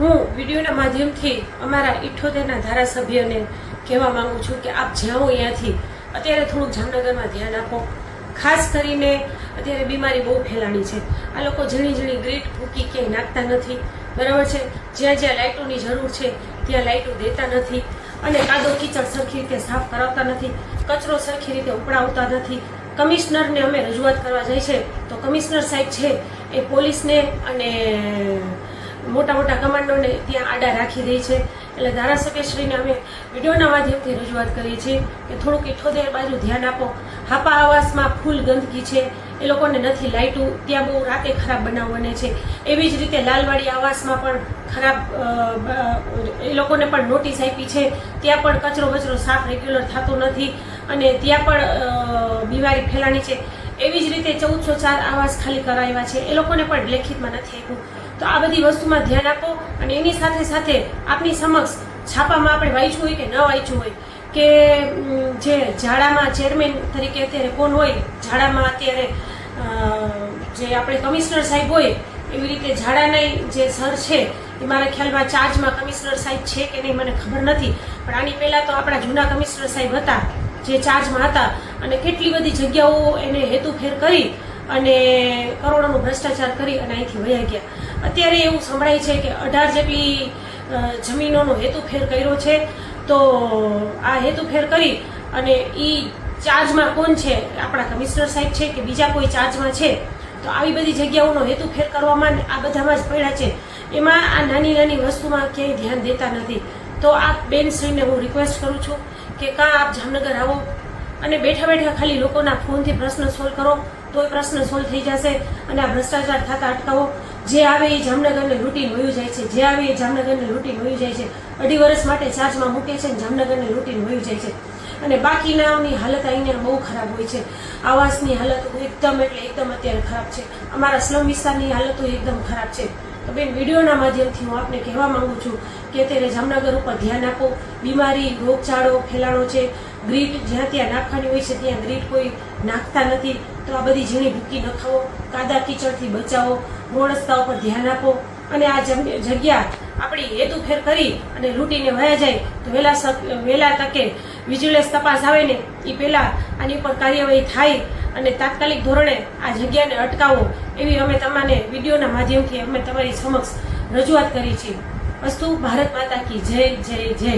હું વિડીયોના માધ્યમથી અમારા 78ના ધારાસભ્યને કહેવા માંગુ છું કે આપ જાઓ અહીંયાથી અત્યારે થોડુંક જામનગરમાં ધ્યાન આપો. ખાસ કરીને અત્યારે બીમારી બહુ ફેલાણી છે. આ લોકો ઝીણી ઝીણી ગ્રીટ ભૂકી ક્યાંય નાખતા નથી, બરાબર છે. જ્યાં જ્યાં લાઇટોની જરૂર છે ત્યાં લાઇટો દેતા નથી અને કાદો કીચડ સરખી રીતે સાફ કરાવતા નથી, કચરો સરખી રીતે ઉપડાવતા નથી. કમિશનરને અમે રજૂઆત કરવા જાય છે તો કમિશનર સાહેબ છે એ પોલીસને અને મોટા મોટા કમાન્ડોને ત્યાં આડા રાખી દે છે. એટલે ધારાસભ્યશ્રીને અમે વિડીયોના માધ્યમથી રજૂઆત કરીએ છીએ કે થોડુંક 78 બાજુ ધ્યાન આપો. હાપા આવાસમાં ફૂલ ગંદકી છે, એ લોકોને નથી લાઇટું, ત્યાં બહુ રાતે ખરાબ બનાવ બને છે. એવી જ રીતે લાલવાડી આવાસમાં પણ ખરાબ એ લોકોને પણ નોટિસ આપી છે, ત્યાં પણ કચરો સાફ રેગ્યુલર થતો નથી અને ત્યાં પણ બીમારી ફેલાણી છે. એવી જ રીતે 1404 આવાસ ખાલી કરાવ્યા છે, એ લોકોને પણ લેખિતમાં નથી આપ્યું. તો આ બધી વસ્તુમાં ધ્યાન આપો અને એની સાથે સાથે આપની સમક્ષ છાપામાં આપણે વાંચ્યું હોય કે ન વાંચ્યું હોય કે જે ઝાડામાં ચેરમેન તરીકે અત્યારે કોણ હોય, ઝાડામાં અત્યારે જે આપણે કમિશનર સાહેબ હોય એવી રીતે ઝાડાના જે સર છે એ મારા ખ્યાલમાં ચાર્જમાં કમિશનર સાહેબ છે કે નહીં મને ખબર નથી, પણ આની પહેલાં તો આપણા જૂના કમિશનર સાહેબ હતા જે ચાર્જમાં હતા અને કેટલી બધી જગ્યાઓ એને હેતુફેર કરી અને કરોડોનો ભ્રષ્ટાચાર કરી અને અહીંથી વયા ગયા. અત્યારે એવું સંભળાય છે કે 18 જેટલી જમીનોનો હેતુફેર કર્યો છે. તો આ હેતુફેર કરી અને એ ચાર્જમાં કોણ છે, આપણા કમિશનર સાહેબ છે કે બીજા કોઈ ચાર્જમાં છે. તો આવી બધી જગ્યાઓનો હેતુફેર કરવામાં આ બધામાં જ પડ્યા છે. એમાં આ નાની નાની વસ્તુમાં ક્યાંય ધ્યાન દેતા નથી. તો આ બેનશ્રીને હું રિક્વેસ્ટ કરું છું કે કાં આપ જામનગર આવો અને બેઠા બેઠા ખાલી લોકોના ફોનથી પ્રશ્ન સોલ્વ કરો તોય પ્રશ્ન સોલ્વ થઈ જશે અને આ ભ્રષ્ટાચાર થતા અટકાવો. જે આવે એ જામનગરને લૂંટીને વયું જાય છે, જે આવે એ જામનગરને લૂંટીને વયું જાય છે. 2.5 વર્ષ માટે ચાર્જમાં મૂકે છે અને જામનગરને લૂંટીને વયું જાય છે. અને બાકીનાની હાલત અહીંયા બહુ ખરાબ હોય છે. આવાસની હાલત એકદમ અત્યારે ખરાબ છે. અમારા સ્લમ વિસ્તારની હાલતો એકદમ ખરાબ છે. તો બેન, વિડીયોના માધ્યમથી હું આપને કહેવા માંગુ છું કે અત્યારે જામનગર ઉપર ધ્યાન આપો. બીમારી રોગચાળો ફેલાણો છે. ગ્રીટ જ્યાં ત્યાં નાખવાની હોય છે ત્યાં ગ્રીટ કોઈ નાખતા નથી. તો આ બધી ઝીણી ભૂકી ન ખાવો, કાદા કીચડથી બચાવો, રોડ રસ્તા ઉપર ધ્યાન આપો અને આ જગ્યા આપણી હેતુફેર કરી અને લૂંટીને વયા જાય તો વહેલા તકે વિજિલન્સ તપાસ આવે ને એ પહેલાં આની ઉપર કાર્યવાહી થાય અને તાત્કાલિક ધોરણે આ જગ્યાને અટકાવો એવી અમે તમને વિડીયોના માધ્યમથી અમે તમારી સમક્ષ રજૂઆત કરી છે. અસ્તુ ભારત માતા કી જય જય જય.